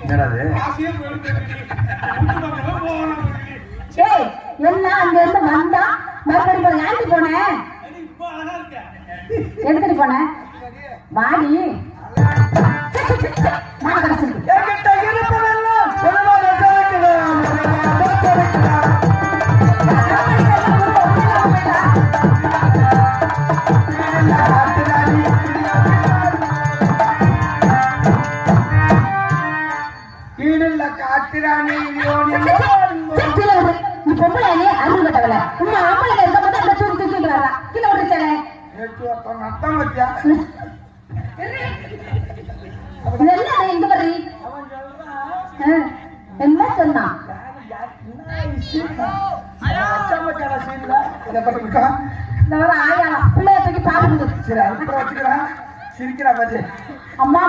என்னது என்ன அங்க இருந்து வந்தா மறுபடியும் ஏண்டி போனேன் எடுத்துட்டு போனேன் வாடி என்ன சொன்னா பிள்ளைய தூக்கி பாருங்க சிரிக்கிறா அம்மா